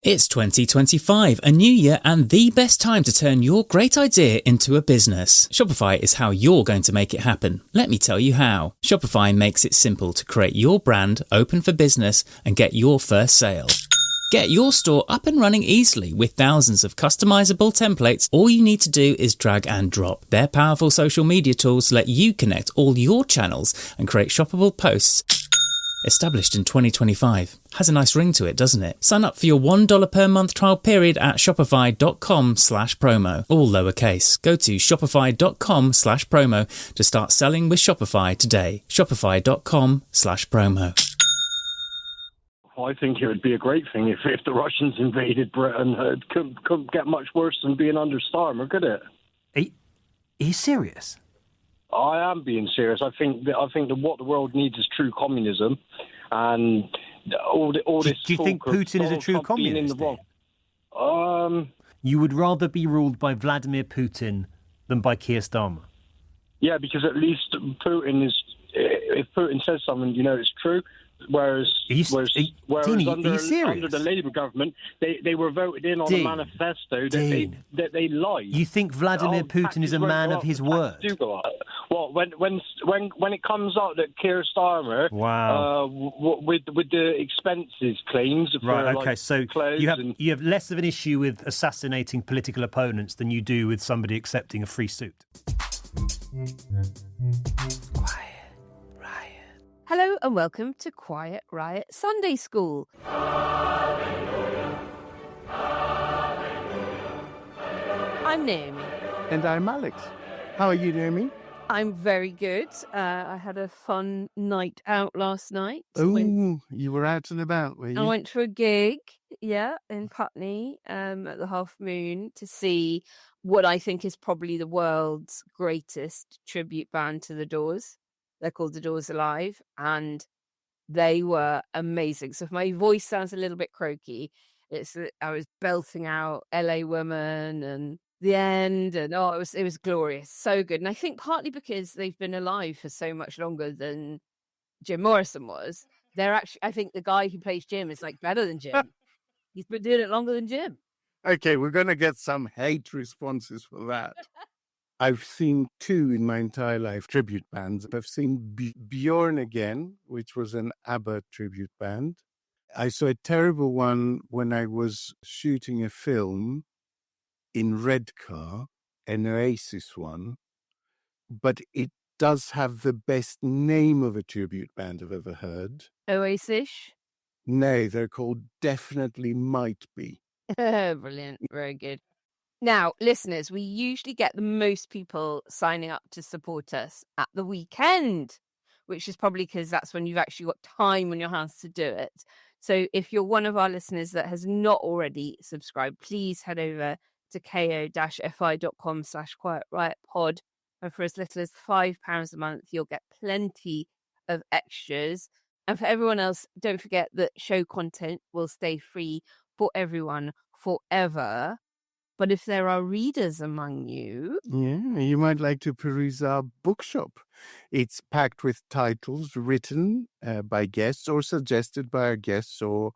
It's 2025, a new year and the best time to turn your great idea into a business. Shopify is how you're going to make it happen. Let me tell you how. Shopify makes it simple to create your brand, open for business, and get your first sale. Get your store up and running easily with thousands of customizable templates. All you need to do is drag and drop. Their powerful social media tools let you connect all your channels and create shoppable posts. Established in 2025. Has a nice ring to it, doesn't it? Sign up for your $1 per month trial period at shopify.com/promo. All lowercase. Go to shopify.com/promo to start selling with Shopify today. Shopify.com/promo. I think it would be a great thing if the Russians invaded Britain. It couldn't get much worse than being under Starmer, could it? Are you serious? I am being serious. I think that what the world needs is true communism, and all this. Do you think Putin is a true communist? You would rather be ruled by Vladimir Putin than by Keir Starmer? Yeah, because at least Putin is. If Putin says something, it's true. Whereas under the Labour government, they were voted in on a manifesto that they lied. You think Vladimir Putin is a man of his word? Well, when it comes out that Keir Starmer, with the expenses claims, right? For, okay, so you have less of an issue with assassinating political opponents than you do with somebody accepting a free suit. Hello and welcome to Quiet Riot Sunday School. I'm Naomi. And I'm Alex. How are you, Naomi? I'm very good. I had a fun night out last night. Oh, you were out and about, were you? I went to a gig, in Putney at the Half Moon to see what I think is probably the world's greatest tribute band to the Doors. They're called The Doors Alive, and they were amazing. So if my voice sounds a little bit croaky, I was belting out LA Woman and The End, and it was glorious, so good. And I think partly because they've been alive for so much longer than Jim Morrison was. I think the guy who plays Jim is better than Jim. He's been doing it longer than Jim. Okay, we're going to get some hate responses for that. I've seen two in my entire life tribute bands. I've seen Bjorn Again, which was an ABBA tribute band. I saw a terrible one when I was shooting a film in Redcar, an Oasis one, but it does have the best name of a tribute band I've ever heard. Oasis? No, they're called Definitely Might Be. Brilliant. Very good. Now, listeners, we usually get the most people signing up to support us at the weekend, which is probably because that's when you've actually got time on your hands to do it. So if you're one of our listeners that has not already subscribed, please head over to ko-fi.com/quietriotpod. And for as little as £5 a month, you'll get plenty of extras. And for everyone else, don't forget that show content will stay free for everyone forever. But if there are readers among you... Yeah, you might like to peruse our bookshop. It's packed with titles written by guests or suggested by our guests or,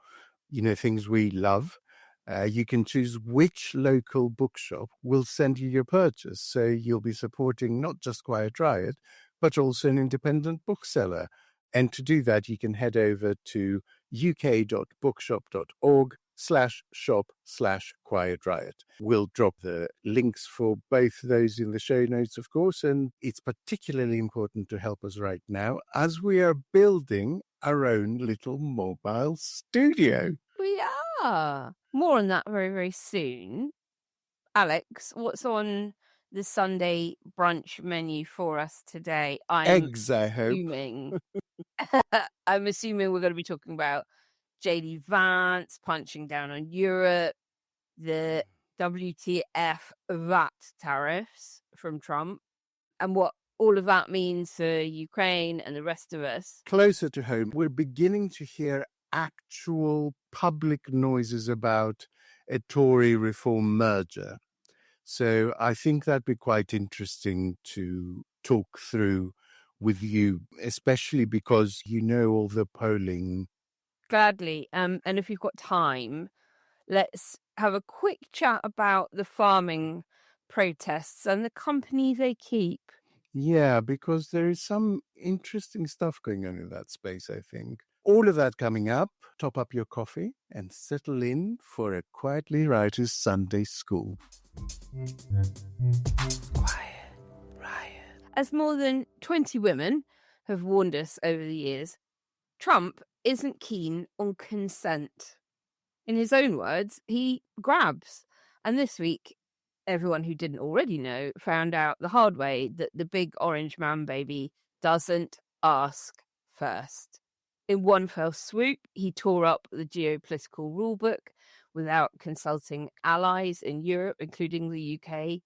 things we love. You can choose which local bookshop will send you your purchase. So you'll be supporting not just Quiet Riot, but also an independent bookseller. And to do that, you can head over to uk.bookshop.org/shop/Quiet Riot. We'll drop the links for both those in the show notes, of course, and it's particularly important to help us right now as we are building our own little mobile studio. We are. More on that very, very soon. Alex, what's on the Sunday brunch menu for us today? Eggs, I hope. I'm assuming we're going to be talking about JD Vance punching down on Europe, the WTF VAT tariffs from Trump, and what all of that means for Ukraine and the rest of us. Closer to home, we're beginning to hear actual public noises about a Tory reform merger. So I think that'd be quite interesting to talk through with you, especially because you know all the polling. Gladly. And if you've got time, let's have a quick chat about the farming protests and the company they keep. Yeah, because there is some interesting stuff going on in that space, I think. All of that coming up. Top up your coffee and settle in for a Quietly Writer's Sunday School. Quiet Riot. As more than 20 women have warned us over the years, Trump isn't keen on consent. In his own words, he grabs. And this week, everyone who didn't already know found out the hard way that the big orange man baby doesn't ask first. In one fell swoop, he tore up the geopolitical rulebook without consulting allies in Europe, including the UK.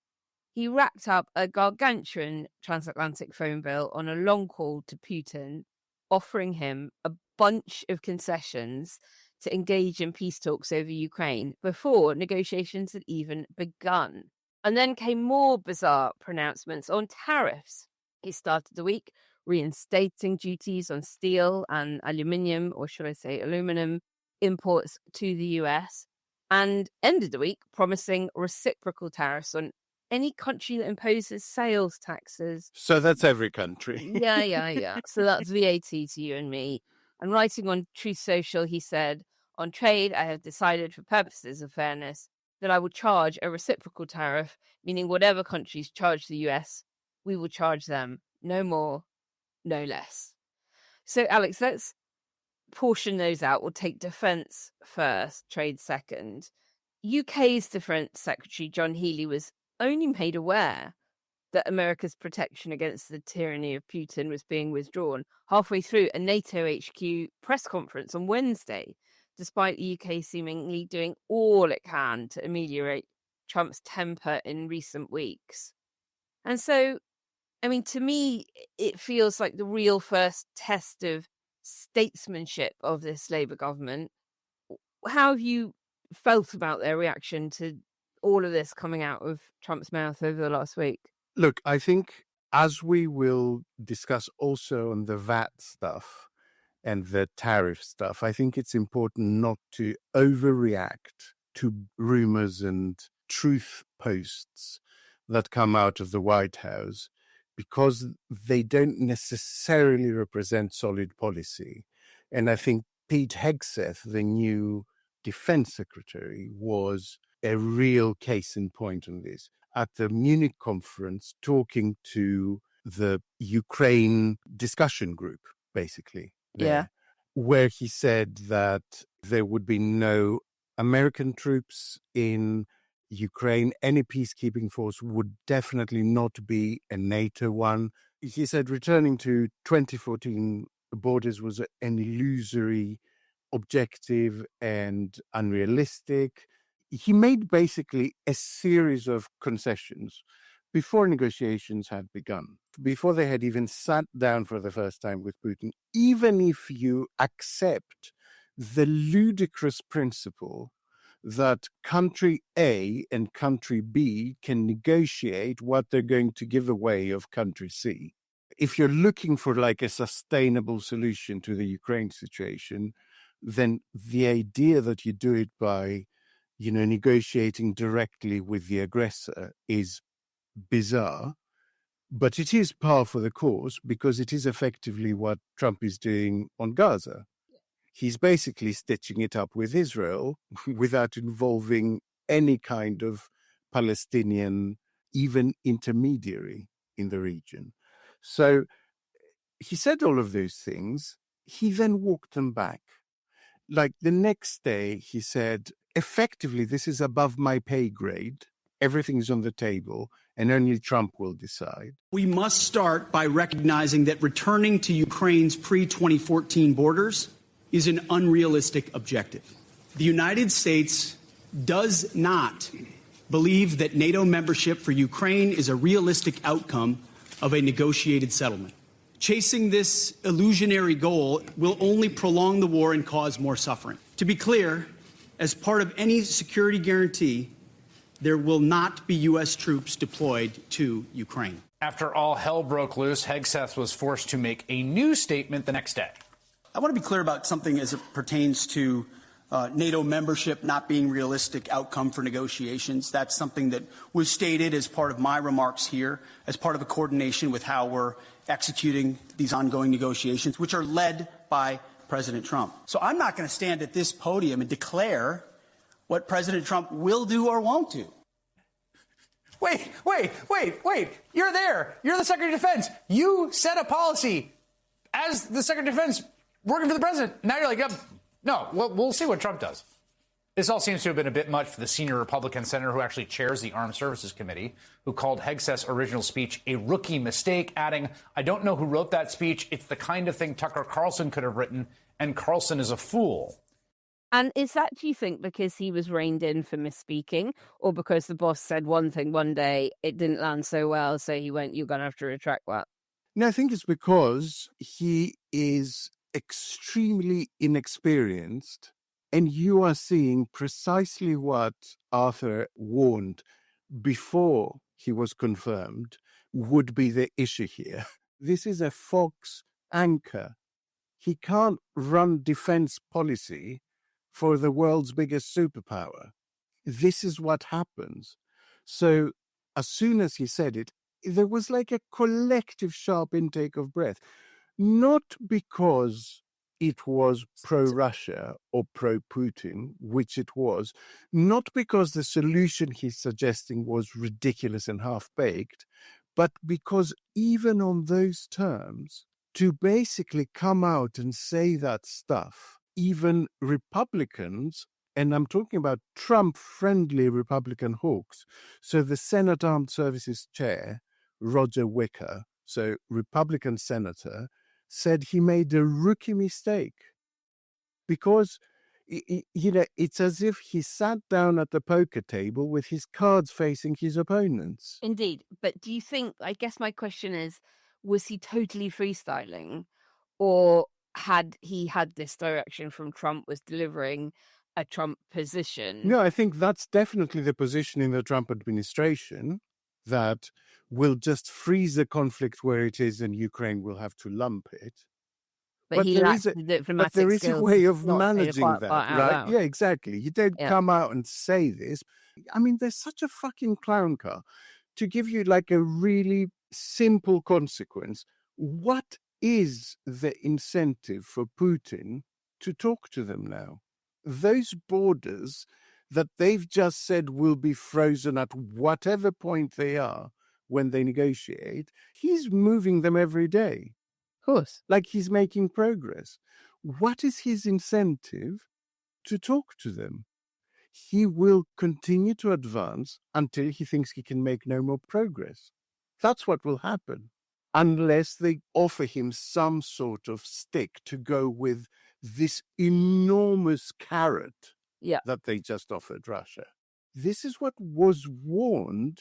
He racked up a gargantuan transatlantic phone bill on a long call to Putin, offering him a bunch of concessions to engage in peace talks over Ukraine before negotiations had even begun. And then came more bizarre pronouncements on tariffs. He started the week reinstating duties on steel and aluminium, or should I say aluminum, imports to the US, and ended the week promising reciprocal tariffs on any country that imposes sales taxes. So that's every country. Yeah. So that's VAT to you and me. And writing on Truth Social, he said, on trade, I have decided for purposes of fairness that I will charge a reciprocal tariff, meaning whatever countries charge the US, we will charge them. No more, no less. So, Alex, let's portion those out. We'll take defence first, trade second. UK's Defence Secretary John Healey was only made aware that America's protection against the tyranny of Putin was being withdrawn halfway through a NATO HQ press conference on Wednesday, despite the UK seemingly doing all it can to ameliorate Trump's temper in recent weeks. And so, I mean, to me, it feels like the real first test of statesmanship of this Labour government. How have you felt about their reaction to all of this coming out of Trump's mouth over the last week? Look, I think, as we will discuss also on the VAT stuff and the tariff stuff, I think it's important not to overreact to rumors and truth posts that come out of the White House, because they don't necessarily represent solid policy. And I think Pete Hegseth, the new defense secretary, was a real case in point on this. At the Munich conference, talking to the Ukraine discussion group, basically, where he said that there would be no American troops in Ukraine. Any peacekeeping force would definitely not be a NATO one. He said returning to 2014 borders was an illusory objective and unrealistic. He made basically a series of concessions before negotiations had begun, before they had even sat down for the first time with Putin. Even if you accept the ludicrous principle that country A and country B can negotiate what they're going to give away of country C. If you're looking for like a sustainable solution to the Ukraine situation, then the idea that you do it by, negotiating directly with the aggressor is bizarre. But it is par for the course, because it is effectively what Trump is doing on Gaza. He's basically stitching it up with Israel without involving any kind of Palestinian, even intermediary in the region. So he said all of those things. He then walked them back. Like the next day, he said, effectively, this is above my pay grade. Everything is on the table, and only Trump will decide. We must start by recognizing that returning to Ukraine's pre-2014 borders is an unrealistic objective. The United States does not believe that NATO membership for Ukraine is a realistic outcome of a negotiated settlement. Chasing this illusionary goal will only prolong the war and cause more suffering. To be clear, as part of any security guarantee, there will not be U.S. troops deployed to Ukraine. After all hell broke loose, Hegseth was forced to make a new statement the next day. I want to be clear about something as it pertains to NATO membership not being realistic outcome for negotiations. That's something that was stated as part of my remarks here, as part of a coordination with how we're executing these ongoing negotiations, which are led by President Trump. So I'm not going to stand at this podium and declare what President Trump will do or won't do. Wait. You're there. You're the Secretary of Defense. You set a policy as the Secretary of Defense working for the president. Now you're like, no, we'll see what Trump does. This all seems to have been a bit much for the senior Republican senator who actually chairs the Armed Services Committee, who called Hegseth's original speech a rookie mistake, adding, I don't know who wrote that speech. It's the kind of thing Tucker Carlson could have written, and Carlson is a fool. And is that, do you think, because he was reined in for misspeaking, or because the boss said one thing one day, it didn't land so well, so he went, you're going to have to retract that? No, I think it's because he is extremely inexperienced, and you are seeing precisely what Arthur warned before he was confirmed would be the issue here. This is a Fox anchor. He can't run defense policy for the world's biggest superpower. This is what happens. So as soon as he said it, there was like a collective sharp intake of breath, not because it was pro-Russia or pro-Putin, which it was, not because the solution he's suggesting was ridiculous and half-baked, but because even on those terms, to basically come out and say that stuff, even Republicans, and I'm talking about Trump-friendly Republican hawks, so the Senate Armed Services Chair, Roger Wicker, so Republican senator, said he made a rookie mistake because, it's as if he sat down at the poker table with his cards facing his opponents. Indeed. But do you think, I guess my question is, was he totally freestyling, or had he had this direction from Trump, was delivering a Trump position? No, I think that's definitely the position in the Trump administration, that will just freeze the conflict where it is and Ukraine will have to lump it. But he lacks the diplomatic there is a way of not managing quite that, out right? loud. Yeah, exactly. You don't come out and say this. I mean, there's such a fucking clown car. To give you like a really simple consequence, what is the incentive for Putin to talk to them now? Those borders that they've just said will be frozen at whatever point they are when they negotiate, he's moving them every day. Of course. Like he's making progress. What is his incentive to talk to them? He will continue to advance until he thinks he can make no more progress. That's what will happen, unless they offer him some sort of stick to go with this enormous carrot that they just offered Russia. This is what was warned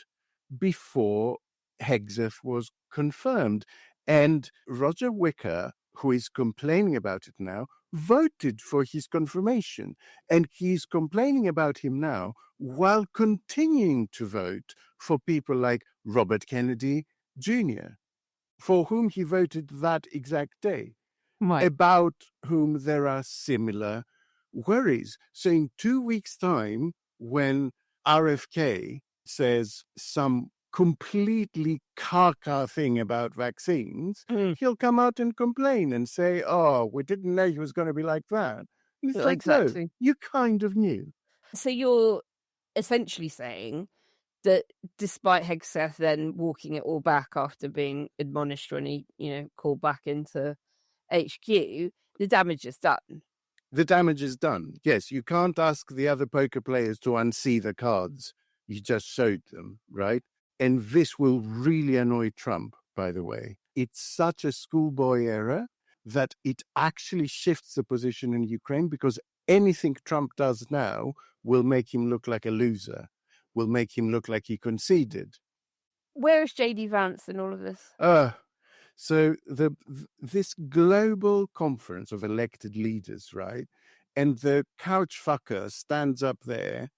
before Hegseth was confirmed. And Roger Wicker, who is complaining about it now, voted for his confirmation. And he's complaining about him now while continuing to vote for people like Robert Kennedy Jr., for whom he voted that exact day, about whom there are similar worries. So in 2 weeks' time, when RFK says some completely caca thing about vaccines, he'll come out and complain and say, oh, we didn't know he was going to be like that. And it's like, exactly. no, you kind of knew. So you're essentially saying that despite Hegseth then walking it all back after being admonished when he, called back into HQ, the damage is done. The damage is done. Yes, you can't ask the other poker players to unsee the cards you just showed them, right? And this will really annoy Trump, by the way. It's such a schoolboy error that it actually shifts the position in Ukraine, because anything Trump does now will make him look like a loser, will make him look like he conceded. Where is J.D. Vance in all of this? So this global conference of elected leaders, right? And the couch fucker stands up there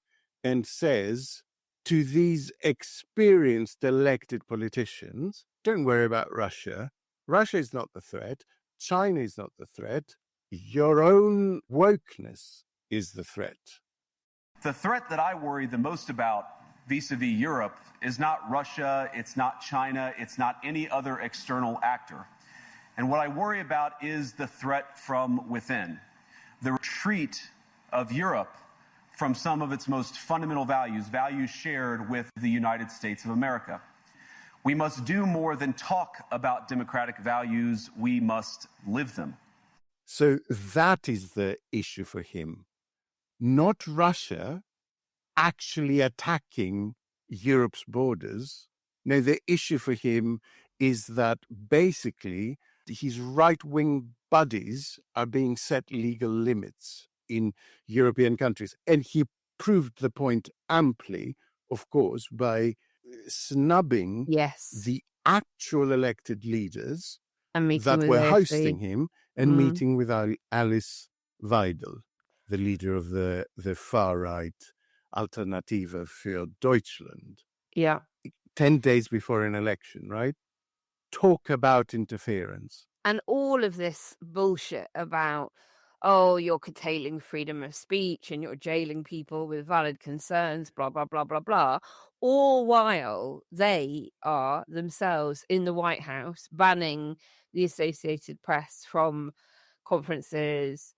and says to these experienced elected politicians, don't worry about Russia. Russia is not the threat. China is not the threat. Your own wokeness is the threat? The threat that I worry the most about vis-a-vis Europe is not Russia, it's not China, it's not any other external actor. And what I worry about is the threat from within, the retreat of Europe from some of its most fundamental values, values shared with the United States of America. We must do more than talk about democratic values, we must live them. So that is the issue for him. Not Russia actually attacking Europe's borders. No, the issue for him is that basically his right-wing buddies are being set legal limits in European countries. And he proved the point amply, of course, by snubbing the actual elected leaders that were hosting him and meeting with Alice Weidel, the leader of the far-right Alternative für Deutschland. Yeah. 10 days before an election, right? Talk about interference. And all of this bullshit about, oh, you're curtailing freedom of speech and you're jailing people with valid concerns, blah, blah, blah, blah, blah, all while they are themselves in the White House banning the Associated Press from conferences,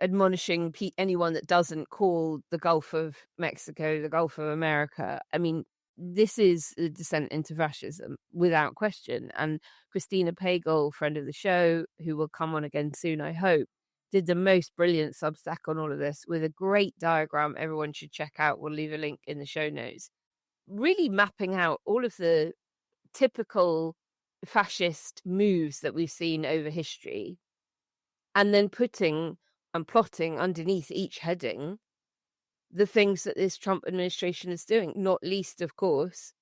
admonishing anyone that doesn't call the Gulf of Mexico the Gulf of America. I mean, this is a descent into fascism without question. And Christina Pagel, friend of the show, who will come on again soon, I hope, did the most brilliant Substack on all of this with a great diagram everyone should check out. We'll leave a link in the show notes. Really mapping out all of the typical fascist moves that we've seen over history, and then putting and plotting underneath each heading the things that this Trump administration is doing, not least, of course,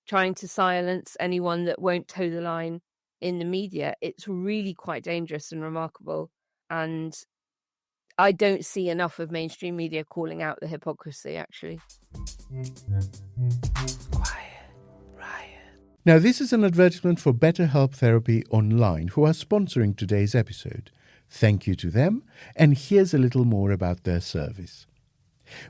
trying to silence anyone that won't toe the line in the media. It's really quite dangerous and remarkable. And I don't see enough of mainstream media calling out the hypocrisy, actually. Quiet Riot. Now, this is an advertisement for BetterHelp Therapy Online, who are sponsoring today's episode. Thank you to them, and here's a little more about their service.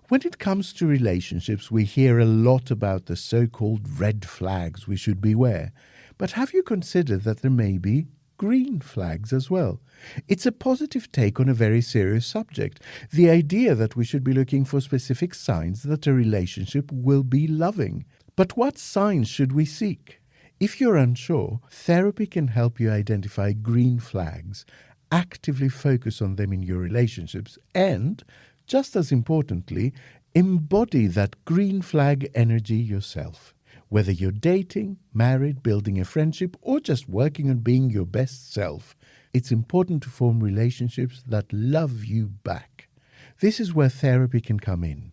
When it comes to relationships, we hear a lot about the so-called red flags we should beware. But have you considered that there may be green flags as well? It's a positive take on a very serious subject, the idea that we should be looking for specific signs that a relationship will be loving. But what signs should we seek? If you're unsure, therapy can help you identify green flags, actively focus on them in your relationships, and, just as importantly, embody that green flag energy yourself. Whether you're dating, married, building a friendship, or just working on being your best self, it's important to form relationships that love you back. This is where therapy can come in.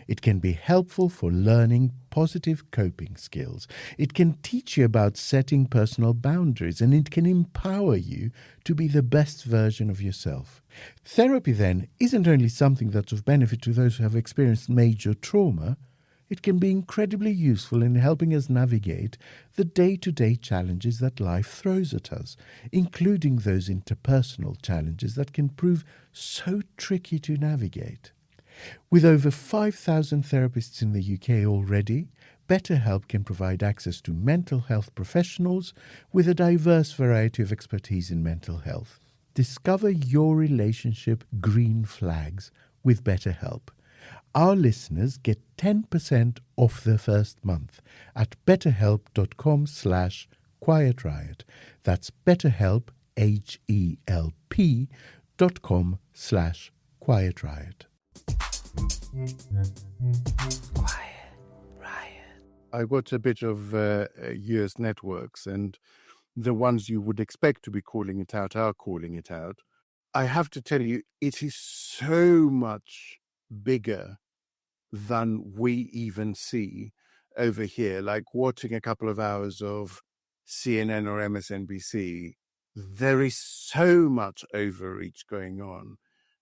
It can be helpful for learning positive coping skills. It can teach you about setting personal boundaries, and it can empower you to be the best version of yourself. Therapy, then, isn't only something that's of benefit to those who have experienced major trauma. It can be incredibly useful in helping us navigate the day-to-day challenges that life throws at us, including those interpersonal challenges that can prove so tricky to navigate. With over 5,000 therapists in the UK already, BetterHelp can provide access to mental health professionals with a diverse variety of expertise in mental health. Discover your relationship green flags with BetterHelp. Our listeners get 10% off their first month at betterhelp.com/quietriot. That's BetterHelp, HELP.com/quietriot. Quiet Riot. I watch a bit of US networks, and the ones you would expect to be calling it out are calling it out. I have to tell you, it is so much bigger than we even see over here. Like watching a couple of hours of CNN or MSNBC, there is so much overreach going on.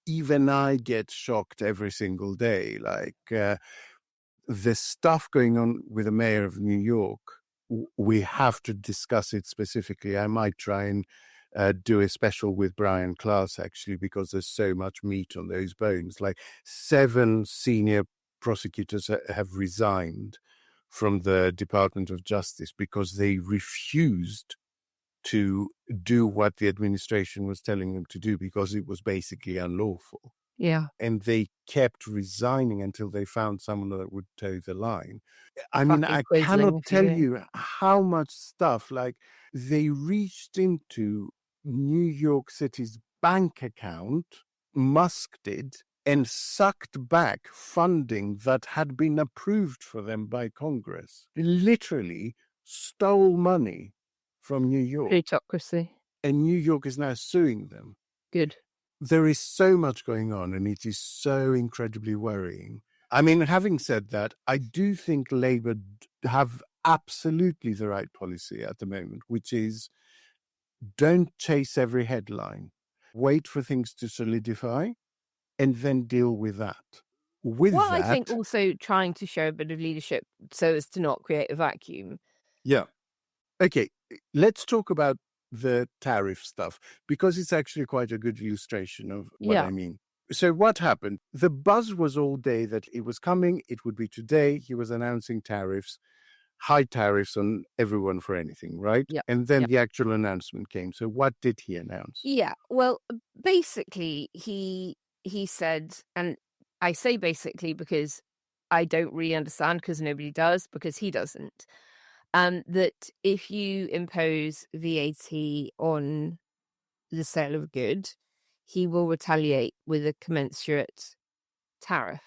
Even I get shocked every single day. Like the stuff going on with the mayor of New York, we have to discuss it specifically. I might try and do a special with Brian Klaas, actually, because there's so much meat on those bones. Like 7 senior prosecutors have resigned from the Department of Justice because they refused to do what the administration was telling them to do because it was basically unlawful. Yeah. And they kept resigning until they found someone that would toe the line. I mean, I cannot tell you how much stuff, like they reached into New York City's bank account, Musk did, and sucked back funding that had been approved for them by Congress. They literally stole money from New York. Plutocracy. And New York is now suing them. Good. There is so much going on, and it is so incredibly worrying. I mean, having said that, I do think Labour have absolutely the right policy at the moment, which is don't chase every headline. Wait for things to solidify and then deal with that. I think also trying to show a bit of leadership so as to not create a vacuum. Yeah. Okay, let's talk about the tariff stuff, because it's actually quite a good illustration of what I mean. So what happened? The buzz was all day that it was coming. It would be today. He was announcing tariffs, high tariffs on everyone for anything, right? Yeah. And then the actual announcement came. So what did he announce? Yeah, well, basically, he said, and I say basically because I don't really understand, because nobody does, because he doesn't, that if you impose VAT on the sale of a good, he will retaliate with a commensurate tariff.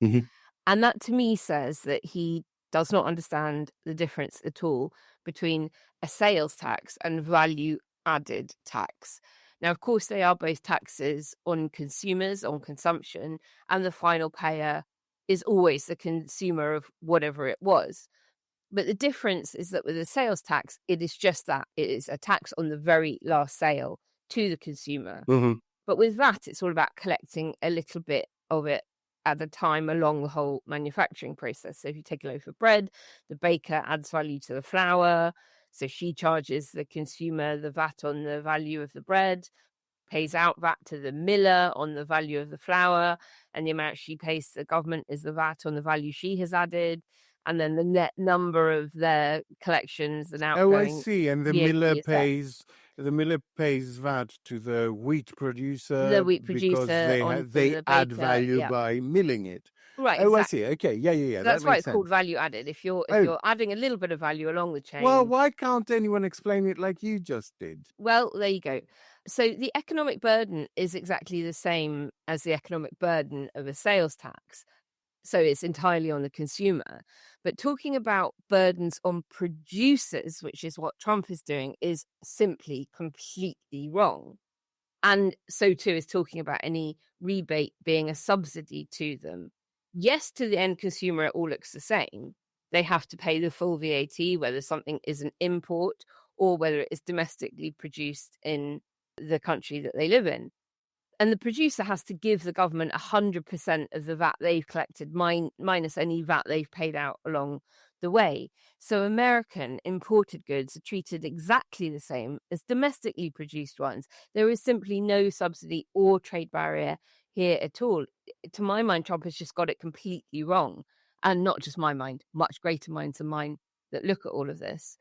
Mm-hmm. And that to me says that he does not understand the difference at all between a sales tax and value added tax. Now, of course, they are both taxes on consumers, on consumption, and the final payer is always the consumer of whatever it was. But the difference is that with a sales tax, it is just that. It is a tax on the very last sale to the consumer. Mm-hmm. But with that, it's all about collecting a little bit of it at a time along the whole manufacturing process. So if you take a loaf of bread, the baker adds value to the flour. So she charges the consumer the VAT on the value of the bread, pays out VAT to the miller on the value of the flour, and the amount she pays to the government is the VAT on the value she has added. And then the net number of their collections and outgoing. Oh, I see. And the miller pays VAT to the wheat producer. The wheat producer because they add value by milling it. Right. Oh, exactly. I see. Okay. Yeah. That's why it's sense. called value added. If you're adding a little bit of value along the chain. Well, why can't anyone explain it like you just did? Well, there you go. So the economic burden is exactly the same as the economic burden of a sales tax. So it's entirely on the consumer. But talking about burdens on producers, which is what Trump is doing, is simply completely wrong. And so too is talking about any rebate being a subsidy to them. Yes, to the end consumer, it all looks the same. They have to pay the full VAT, whether something is an import or whether it is domestically produced in the country that they live in. And the producer has to give the government 100% of the VAT they've collected, minus any VAT they've paid out along the way. So American imported goods are treated exactly the same as domestically produced ones. There is simply no subsidy or trade barrier here at all. To my mind, Trump has just got it completely wrong. And not just my mind, much greater minds than mine that look at all of this.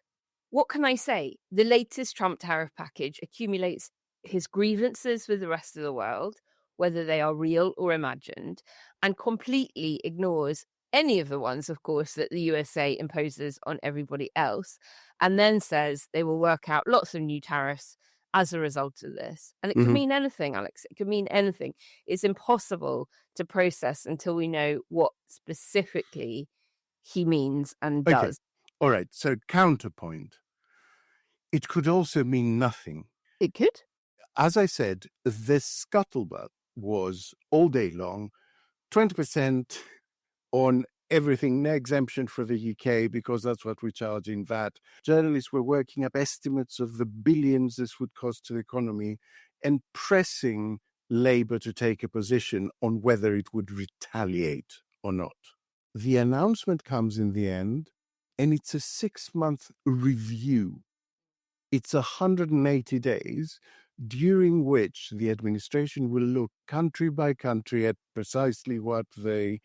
What can I say? The latest Trump tariff package accumulates his grievances with the rest of the world, whether they are real or imagined, and completely ignores any of the ones, of course, that the USA imposes on everybody else, and then says they will work out lots of new tariffs as a result of this. And it could mean anything, Alex. It could mean anything. It's impossible to process until we know what specifically he means and does. All right. So counterpoint. It could also mean nothing. It could. As I said, this scuttlebutt was all day long, 20% on everything, no exemption for the UK, because that's what we charge in VAT. Journalists were working up estimates of the billions this would cost to the economy and pressing Labour to take a position on whether it would retaliate or not. The announcement comes in the end, and it's a 6-month review. It's 180 days during which the administration will look country by country at precisely what they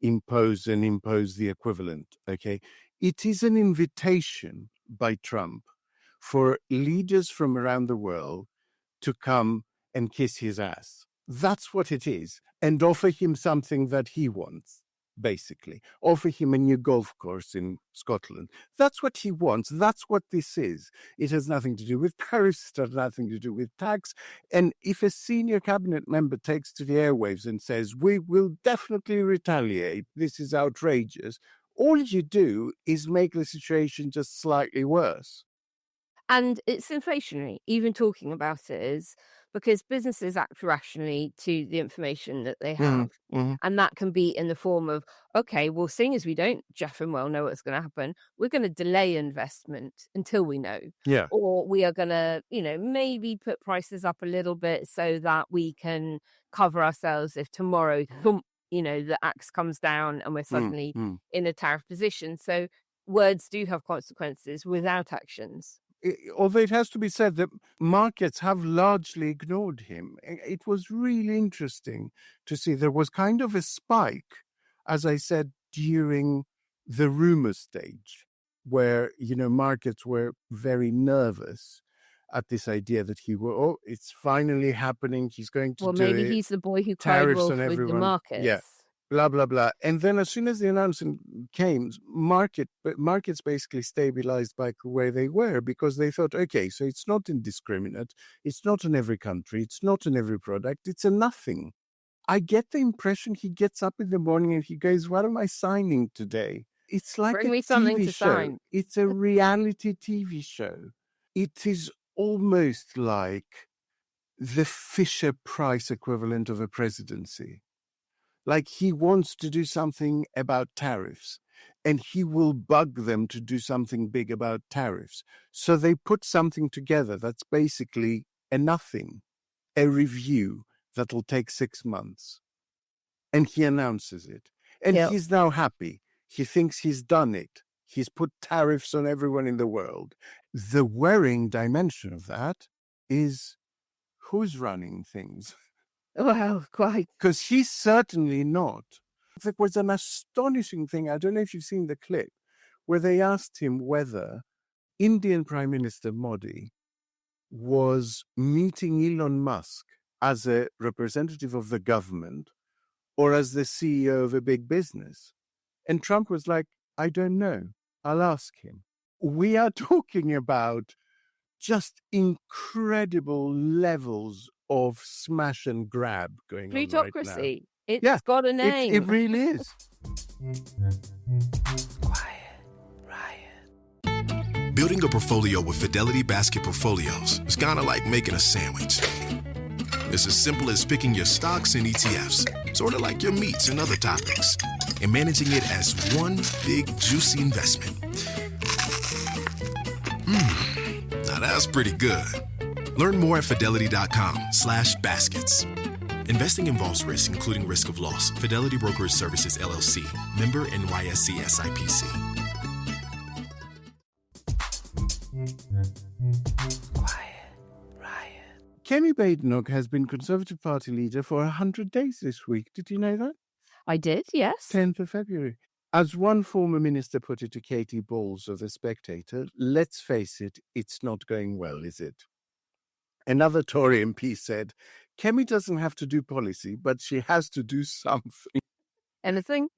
impose and impose the equivalent. Okay, it is an invitation by Trump for leaders from around the world to come and kiss his ass. That's what it is, and offer him something that he wants. Basically, offer him a new golf course in Scotland. That's what he wants. That's what this is. It has nothing to do with tariffs. It has nothing to do with tax. And if a senior cabinet member takes to the airwaves and says, we will definitely retaliate, this is outrageous, all you do is make the situation just slightly worse. And it's inflationary. Even talking about it is because businesses act rationally to the information that they have. Mm-hmm. And that can be in the form of, okay, well, seeing as we don't Jeff and well know what's going to happen, we're going to delay investment until we know. Yeah. Or we are going to, maybe put prices up a little bit so that we can cover ourselves if tomorrow, the axe comes down and we're suddenly in a tariff position. So words do have consequences without actions. Although it has to be said that markets have largely ignored him. It was really interesting to see there was kind of a spike, as I said, during the rumor stage, where, markets were very nervous at this idea that it's finally happening. He's going to do it. Well, maybe he's the boy who cried wolf with the markets. Yeah. Blah, blah, blah. And then as soon as the announcement came, markets basically stabilized back where they were because they thought, okay, so it's not indiscriminate. It's not in every country. It's not in every product. It's a nothing. I get the impression he gets up in the morning and he goes, what am I signing today? It's like Bring a me something TV to show. sign. It's a reality TV show. It is almost like the Fisher-Price equivalent of a presidency. Like he wants to do something about tariffs and he will bug them to do something big about tariffs. So they put something together that's basically a nothing, a review that'll take 6 months. And he announces it. And he's now happy. He thinks he's done it. He's put tariffs on everyone in the world. The worrying dimension of that is who's running things. Well, quite. Because he's certainly not. There was an astonishing thing, I don't know if you've seen the clip, where they asked him whether Indian Prime Minister Modi was meeting Elon Musk as a representative of the government or as the CEO of a big business. And Trump was like, I don't know. I'll ask him. We are talking about just incredible levels of smash and grab going on right now. Plutocracy. It's got a name. It really is. Quiet Riot. Building a portfolio with Fidelity Basket Portfolios is kind of like making a sandwich. It's as simple as picking your stocks and ETFs, sort of like your meats and other toppings, and managing it as one big, juicy investment. Now that's pretty good. Learn more at fidelity.com/baskets. Investing involves risk, including risk of loss. Fidelity Brokerage Services, LLC. Member NYSE SIPC. Quiet Riot. Kemi Badenoch has been Conservative Party leader for 100 days this week. Did you know that? I did, yes. 10th of February. As one former minister put it to Katie Balls of The Spectator, let's face it, it's not going well, is it? Another Tory MP said, Kemi doesn't have to do policy, but she has to do something. Anything?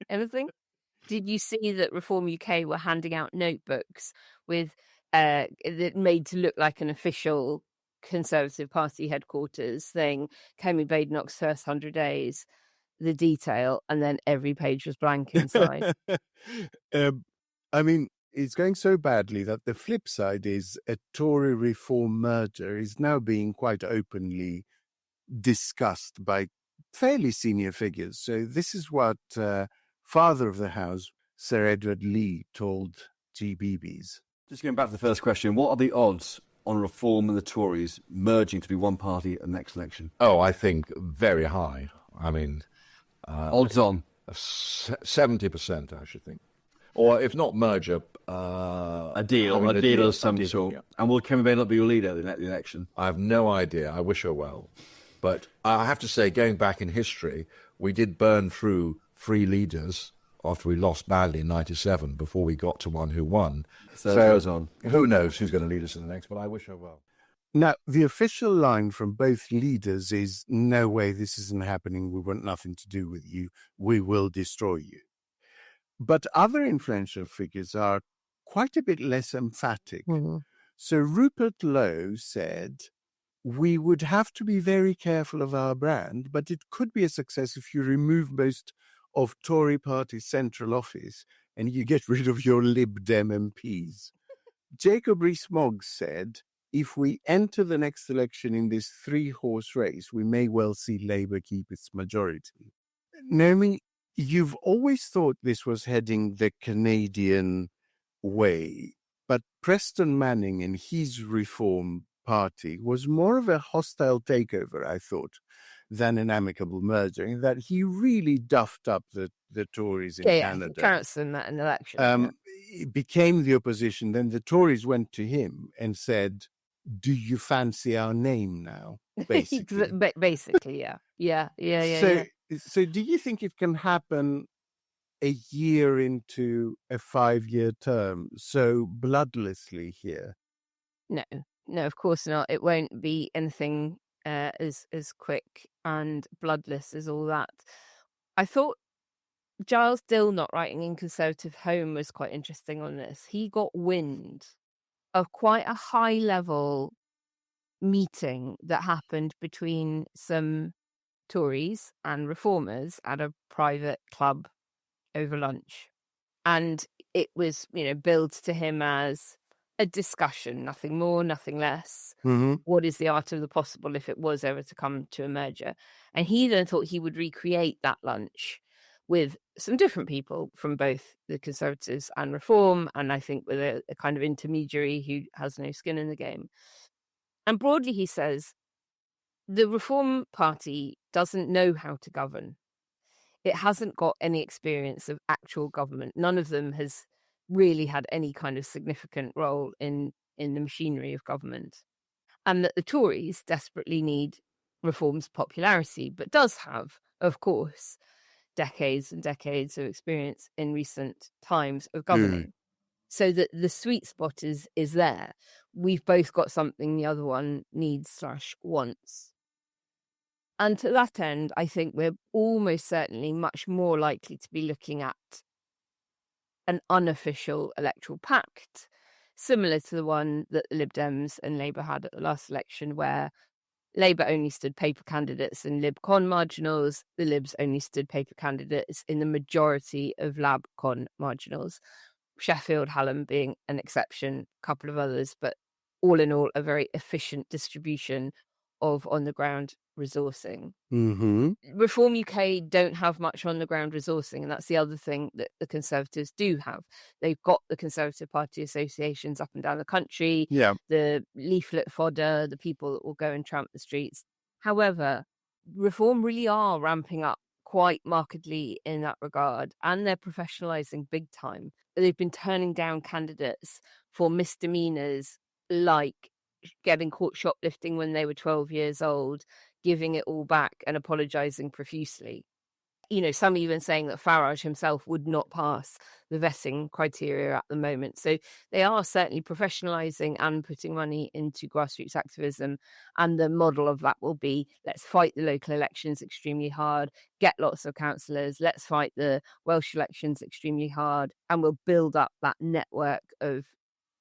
Did you see that Reform UK were handing out notebooks with made to look like an official Conservative Party headquarters thing, Kemi Badenoch's first 100 days, the detail, and then every page was blank inside? I mean, it's going so badly that the flip side is a Tory reform merger is now being quite openly discussed by fairly senior figures. So this is what Father of the House, Sir Edward Lee, told GBBs. Just going back to the first question, what are the odds on Reform and the Tories merging to be one party at the next election? Oh, I think very high. I mean... odds on? 70%, I should think. Or if not merger, a deal of some sort. Yeah. And will Kevin Bailey not be your leader in the election? I have no idea. I wish her well. But I have to say, going back in history, we did burn through 3 leaders after we lost badly in 97 before we got to one who won. So who knows who's going to lead us in the next, but I wish her well. Now, the official line from both leaders is, no way, this isn't happening. We want nothing to do with you. We will destroy you. But other influential figures are quite a bit less emphatic. Mm-hmm. So Rupert Lowe said, we would have to be very careful of our brand, but it could be a success if you remove most of Tory party's central office and you get rid of your Lib Dem MPs. Jacob Rees-Mogg said, if we enter the next election in this 3-horse race, we may well see Labour keep its majority. Naomi, you've always thought this was heading the Canadian way, but Preston Manning and his Reform Party was more of a hostile takeover, I thought, than an amicable merger, in that he really duffed up the Tories in Canada. Yeah, counts in that election. He became the opposition. Then the Tories went to him and said, do you fancy our name now? Basically. Basically, yeah. So do you think it can happen a year into a 5-year term so bloodlessly here? No, of course not. It won't be anything as quick and bloodless as all that. I thought Giles Dill not writing in Conservative Home was quite interesting on this. He got wind of quite a high-level meeting that happened between some Tories and Reformers at a private club over lunch. And it was, billed to him as a discussion, nothing more, nothing less. Mm-hmm. What is the art of the possible if it was ever to come to a merger? And he then thought he would recreate that lunch with some different people from both the Conservatives and Reform, and I think with a kind of intermediary who has no skin in the game. And broadly, he says, the Reform Party doesn't know how to govern. It hasn't got any experience of actual government. None of them has really had any kind of significant role in the machinery of government. And that the Tories desperately need Reform's popularity, but does have, of course, decades and decades of experience in recent times of governing. So that the sweet spot is there. We've both got something the other one needs/wants. And to that end, I think we're almost certainly much more likely to be looking at an unofficial electoral pact, similar to the one that the Lib Dems and Labour had at the last election, where Labour only stood paper candidates in Lib Con marginals, the Libs only stood paper candidates in the majority of Lab Con marginals, Sheffield, Hallam being an exception, a couple of others, but all in all, a very efficient distribution of on-the-ground resourcing. Mm-hmm. Reform UK don't have much on-the-ground resourcing, and that's the other thing that the Conservatives do have. They've got the Conservative Party associations up and down the country, the leaflet fodder, the people that will go and tramp the streets. However, Reform really are ramping up quite markedly in that regard, and they're professionalising big time. They've been turning down candidates for misdemeanours like getting caught shoplifting when they were 12 years old, giving it all back and apologising profusely. Some even saying that Farage himself would not pass the vetting criteria at the moment. So they are certainly professionalising and putting money into grassroots activism. And the model of that will be, let's fight the local elections extremely hard, get lots of councillors, let's fight the Welsh elections extremely hard, and we'll build up that network of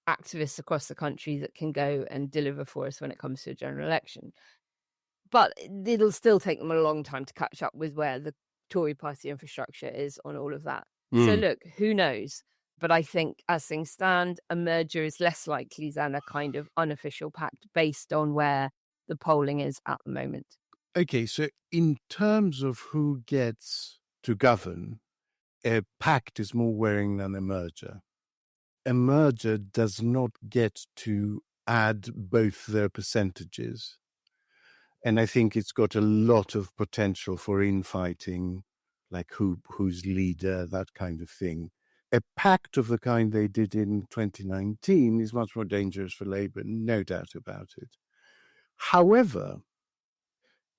activists across the country that can go and deliver for us when it comes to a general election. But it'll still take them a long time to catch up with where the Tory party infrastructure is on all of that. So look, who knows? But I think as things stand, a merger is less likely than a kind of unofficial pact based on where the polling is at the moment. Okay, so in terms of who gets to govern, a pact is more wearing than a merger. A merger does not get to add both their percentages. And I think it's got a lot of potential for infighting, like who's leader, that kind of thing. a pact of the kind they did in 2019 is much more dangerous for Labour, no doubt about it. However,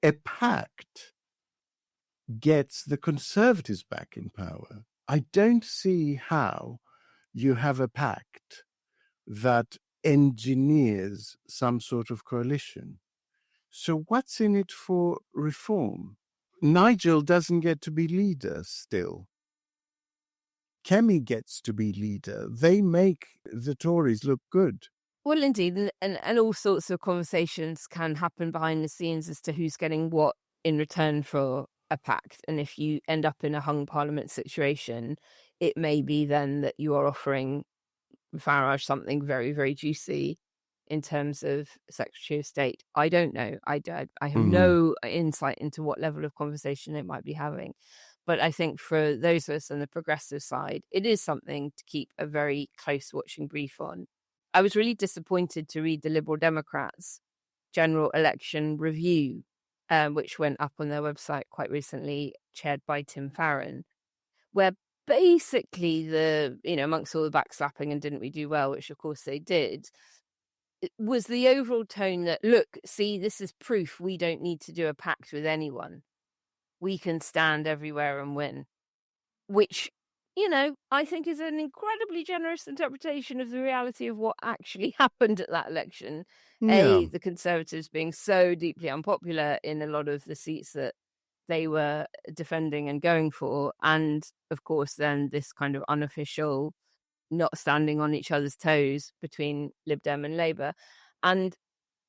a pact gets the Conservatives back in power. I don't see how you have a pact that engineers some sort of coalition. So what's in it for reform? Nigel doesn't get to be leader still. Kemi gets to be leader. They make the Tories look good. Well, indeed, and all sorts of conversations can happen behind the scenes as to who's getting what in return for a pact. And if you end up in a hung parliament situation, it may be then that you are offering Farage something very, very juicy in terms of Secretary of State. I don't know. I have no insight into what level of conversation it might be having. But I think for those of us on the progressive side, it is something to keep a very close watching brief on. I was really disappointed to read the Liberal Democrats' general election review, which went up on their website quite recently, chaired by Tim Farron, where basically amongst all the backslapping and didn't we do well, which of course they did, it was the overall tone that, look, see, this is proof we don't need to do a pact with anyone. We can stand everywhere and win, which, I think is an incredibly generous interpretation of the reality of what actually happened at that election. Yeah. The Conservatives being so deeply unpopular in a lot of the seats that they were defending and going for. And of course, then this kind of unofficial not standing on each other's toes between Lib Dem and Labour. And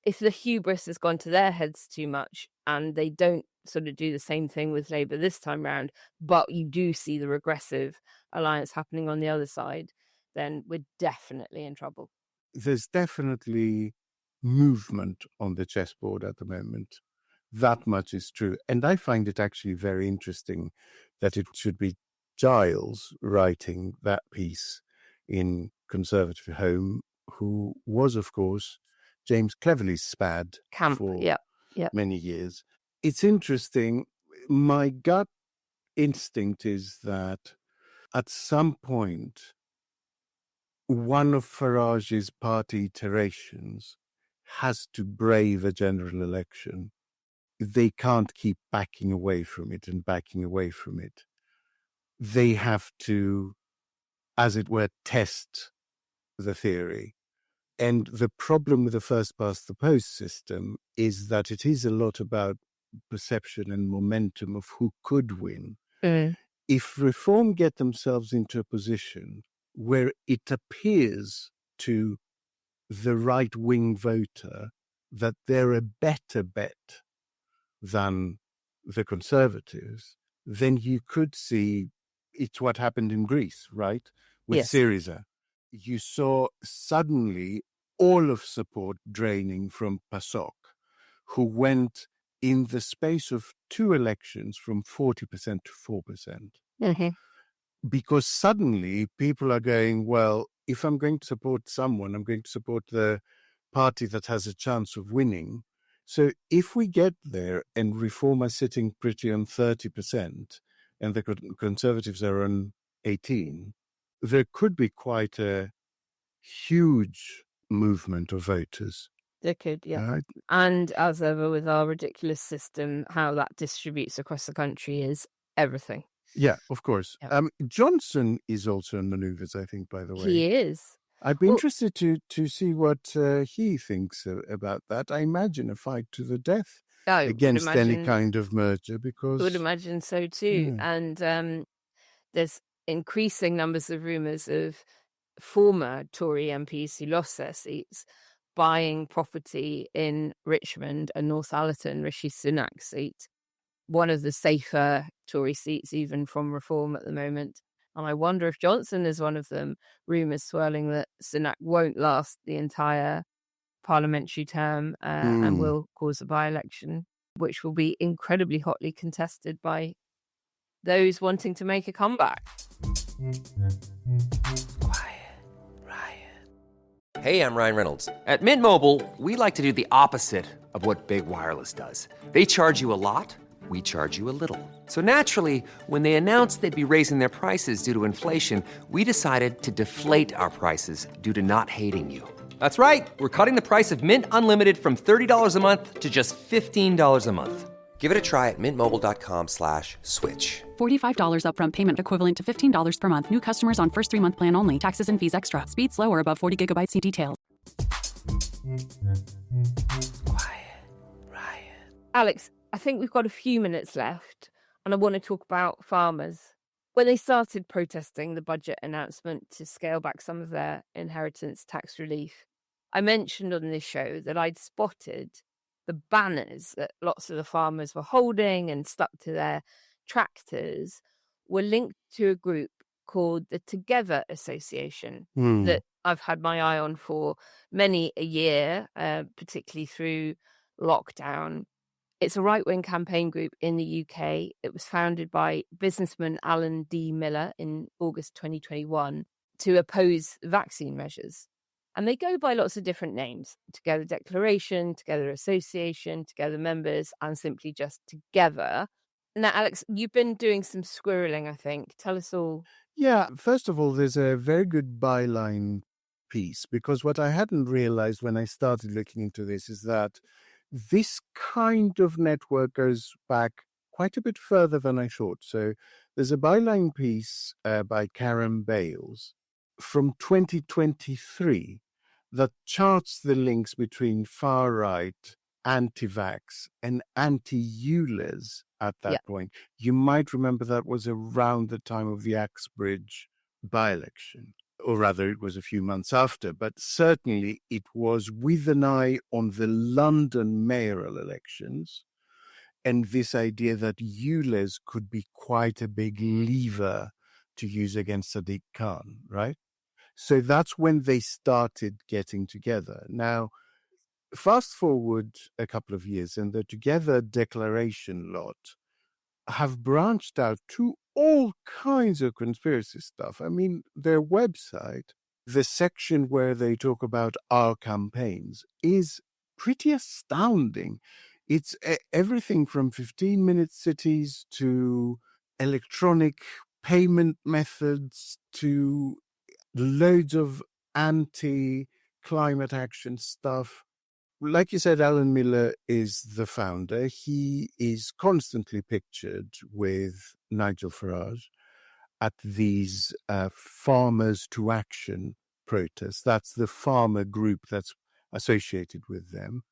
if the hubris has gone to their heads too much and they don't sort of do the same thing with Labour this time round, but you do see the regressive alliance happening on the other side, then we're definitely in trouble. There's definitely movement on the chessboard at the moment. That much is true. And I find it actually very interesting that it should be Giles writing that piece in Conservative Home, who was, of course, James Cleverly's spad for many years. It's interesting. My gut instinct is that at some point, one of Farage's party iterations has to brave a general election. They can't keep backing away from it and backing away from it. They have to, as it were, test the theory. And the problem with the first past the post system is that it is a lot about perception and momentum of who could win. If Reform get themselves into a position where it appears to the right-wing voter that they're a better bet than the Conservatives, then you could see it's what happened in Greece, right? With Syriza. You saw suddenly all of support draining from PASOK, who went in the space of 2 elections from 40% to 4%. Because suddenly people are going, well, if I'm going to support someone, I'm going to support the party that has a chance of winning. So if we get there and Reform are sitting pretty on 30% and the Conservatives are on 18%, there could be quite a huge movement of voters. There could, yeah. And as ever with our ridiculous system, how that distributes across the country is everything. Yeah, of course. Yeah. Johnson is also in manoeuvres, I think, by the way. He is. I'd be interested to see what he thinks about that. I imagine a fight to the death against any kind of merger, because... I would imagine so too. Yeah. And there's increasing numbers of rumours of former Tory MPs who lost their seats buying property in Richmond and North Allerton, Rishi Sunak's seat, one of the safer Tory seats even from Reform at the moment. And I wonder if Johnson is one of them. Rumours swirling that Sunak won't last the entire parliamentary term and will cause a by-election, which will be incredibly hotly contested by those wanting to make a comeback. Hey, I'm Ryan Reynolds. At Mint Mobile, we like to do the opposite of what Big Wireless does. They charge you a lot, we charge you a little. So naturally, when they announced they'd be raising their prices due to inflation, we decided to deflate our prices due to not hating you. That's right. We're cutting the price of Mint Unlimited from $30 a month to just $15 a month. Give it a try at mintmobile.com/switch. $45 upfront payment equivalent to $15 per month. New customers on first 3-month plan only. Taxes and fees extra. Speed slower above 40 gigabytes. See details. Alex, I think we've got a few minutes left, and I want to talk about farmers. When they started protesting the budget announcement to scale back some of their inheritance tax relief, I mentioned on this show that I'd spotted the banners that lots of the farmers were holding and stuck to their tractors were linked to a group called the Together Association that I've had my eye on for many a year, particularly through lockdown. It's a right-wing campaign group in the UK. It was founded by businessman Alan D. Miller in August 2021 to oppose vaccine measures. And they go by lots of different names: Together Declaration, Together Association, Together Members, and simply just Together. Now, Alex, you've been doing some squirreling, I think. Tell us all. Yeah, first of all, there's a very good byline piece, because what I hadn't realized when I started looking into this is that this kind of network goes back quite a bit further than I thought. So there's a byline piece by Karen Bales from 2023 that charts the links between far-right, anti-vax, and anti-ULEZ at that point. You might remember that was around the time of the Axbridge by-election, or rather it was a few months after, but certainly it was with an eye on the London mayoral elections and this idea that ULEZ could be quite a big lever to use against Sadiq Khan, right? So that's when they started getting together. Now, fast forward a couple of years, and the Together Declaration lot have branched out to all kinds of conspiracy stuff. I mean, their website, the section where they talk about our campaigns, is pretty astounding. It's everything from 15-minute cities to electronic payment methods to loads of anti-climate action stuff. Like you said, Alan Miller is the founder. He is constantly pictured with Nigel Farage at these Farmers to Action protests. That's the farmer group that's associated with them.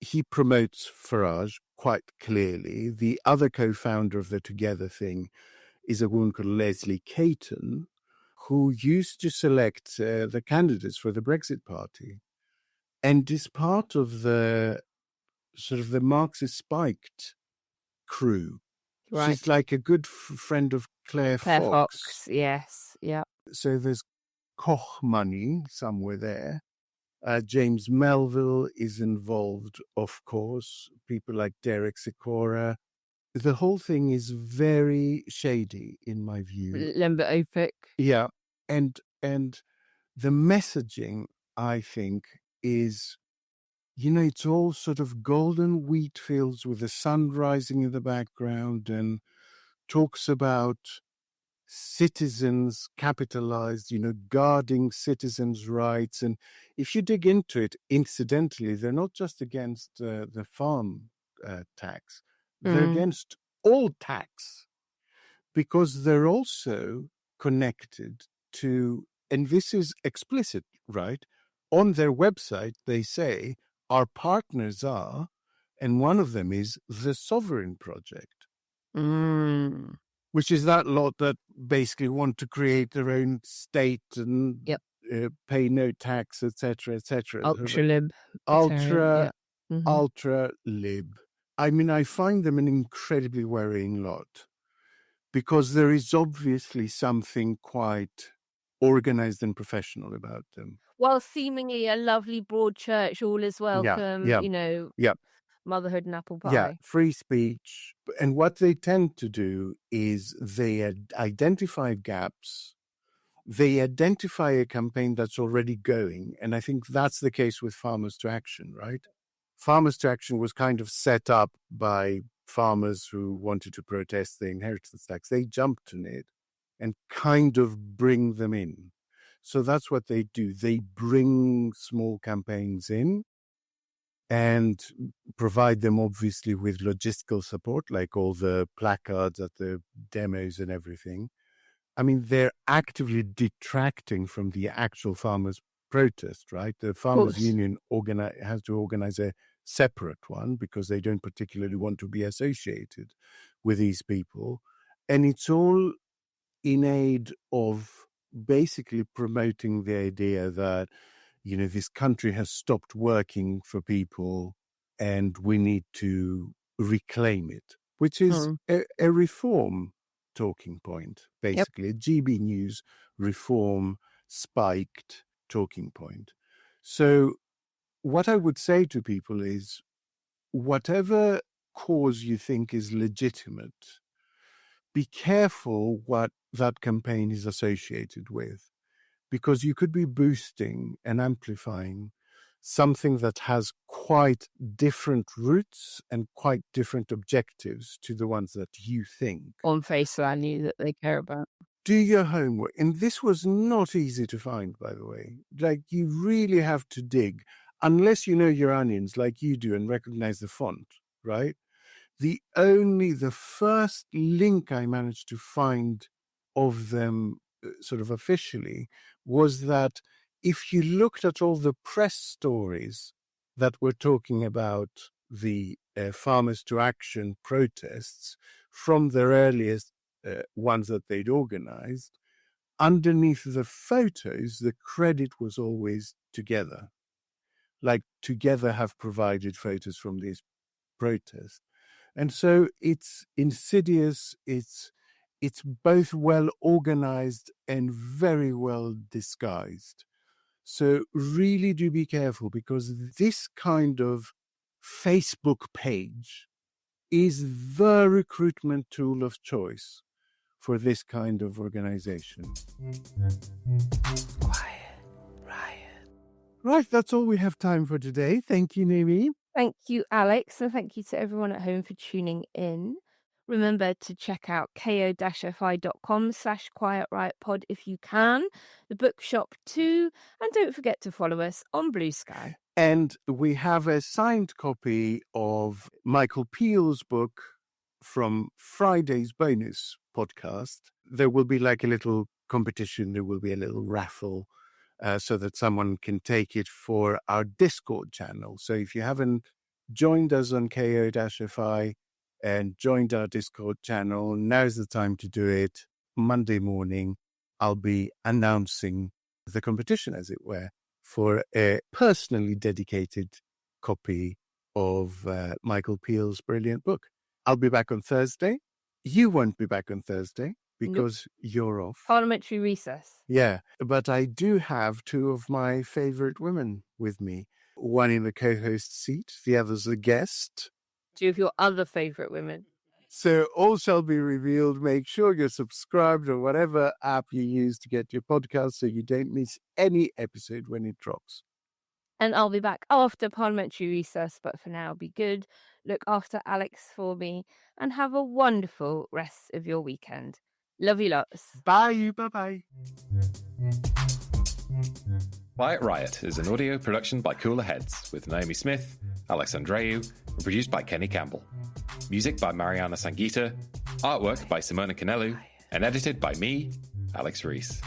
He promotes Farage quite clearly. The other co-founder of the Together thing is a woman called Leslie Caton, who used to select the candidates for the Brexit Party, and is part of the sort of the Marxist Spiked crew. Right. She's like a good friend of Claire Fox. Yes, yeah. So there's Koch money somewhere there. James Melville is involved, of course. People like Derek Sikora. The whole thing is very shady, in my view. Lembit Opik. Yeah, and the messaging, I think, is, you know, it's all sort of golden wheat fields with the sun rising in the background, and talks about citizens capitalized, you know, guarding citizens' rights. And if you dig into it, incidentally, they're not just against the farm tax, they're against all tax, because they're also connected to, and this is explicit, right? On their website, they say our partners are, and one of them is the Sovereign Project, which is that lot that basically want to create their own state and pay no tax, etc., etc. Ultra-lib. Ultra-lib. I mean, I find them an incredibly worrying lot, because there is obviously something quite organized and professional about them. Well, seemingly a lovely broad church, all is welcome, you know, motherhood and apple pie. Yeah, free speech. And what they tend to do is they identify gaps. They identify a campaign that's already going. And I think that's the case with Farmers to Action, right? Farmers to Action was kind of set up by farmers who wanted to protest the inheritance tax. They jumped on it and kind of bring them in. So that's what they do. They bring small campaigns in and provide them obviously with logistical support, like all the placards at the demos and everything. I mean, they're actively detracting from the actual farmers' protest, right? The farmers' union has to organize a separate one because they don't particularly want to be associated with these people. And it's all in aid of basically promoting the idea that, this country has stopped working for people and we need to reclaim it, which is a reform talking point, basically. A GB News reform spiked talking point. So what I would say to people is, whatever cause you think is legitimate, be careful what that campaign is associated with, because you could be boosting and amplifying something that has quite different roots and quite different objectives to the ones that you think. On face value that they care about. Do your homework. And this was not easy to find, by the way. Like, you really have to dig, unless you know your onions like you do and recognize the font, right? The first link I managed to find of them sort of officially was that if you looked at all the press stories that were talking about the Farmers to Action protests from their earliest ones that they'd organized, underneath the photos, the credit was always Together. Like, Together have provided photos from these protests. And so it's insidious, it's both well organized and very well disguised. So really do be careful, because this kind of Facebook page is the recruitment tool of choice for this kind of organization. Quiet Riot. Right, that's all we have time for today. Thank you, Naomi. Thank you, Alex, and thank you to everyone at home for tuning in. Remember to check out ko-fi.com/quiet-riot-pod if you can, the bookshop too, and don't forget to follow us on Blue Sky. And we have a signed copy of Michael Peel's book from Friday's bonus podcast. There will be like a little competition, there will be a little raffle, so that someone can take it for our Discord channel. So if you haven't joined us on ko-fi and joined our Discord channel, now's the time to do it. Monday morning, I'll be announcing the competition, as it were, for a personally dedicated copy of Michael Peel's brilliant book. I'll be back on Thursday. You won't be back on Thursday because you're off. Parliamentary recess. Yeah, but I do have two of my favorite women with me. One in the co-host seat, the other's a guest. Two of your other favorite women. So all shall be revealed. Make sure you're subscribed on whatever app you use to get your podcast so you don't miss any episode when it drops. And I'll be back after parliamentary recess, but for now, be good. Look after Alex for me and have a wonderful rest of your weekend. Love you lots. Bye. Bye-bye. Quiet Riot is an audio production by Cooler Heads with Naomi Smith, Alex Andreou, and produced by Kenny Campbell. Music by Mariana Sangeeta, artwork by Simona Canelu, and edited by me, Alex Reese.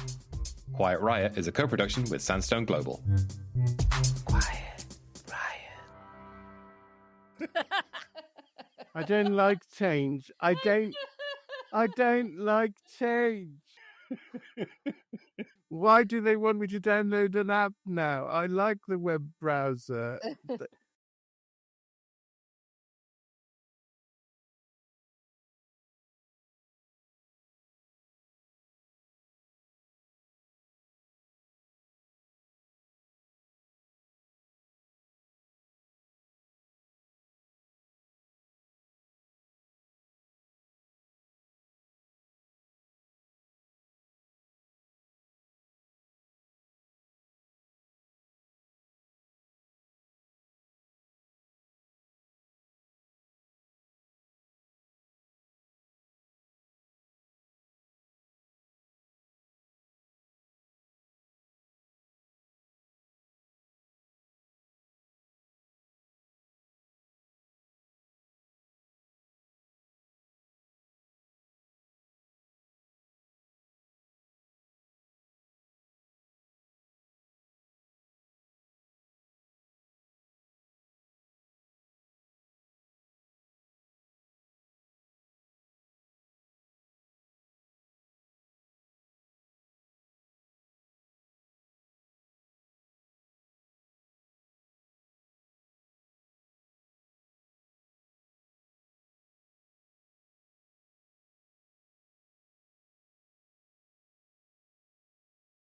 Quiet Riot is a co-production with Sandstone Global. Quiet Riot. I don't like change. I don't like change. Why do they want me to download an app now? I like the web browser.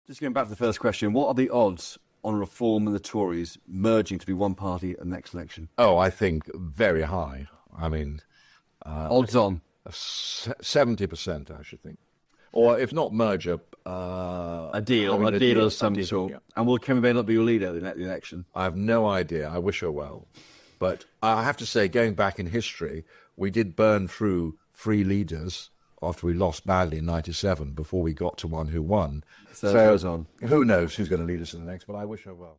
Just going back to the first question, what are the odds on Reform and the Tories merging to be one party at the next election? Oh, I think very high. I mean... odds on? 70%, I should think. Or if not merger... a deal of some sort. Yeah. And will Kevin Bain not be your leader in the election? I have no idea. I wish her well. But I have to say, going back in history, we did burn through 3 leaders after we lost badly in 97 before we got to one who won. So it goes on. Who knows who's going to lead us in the next, but I wish her well.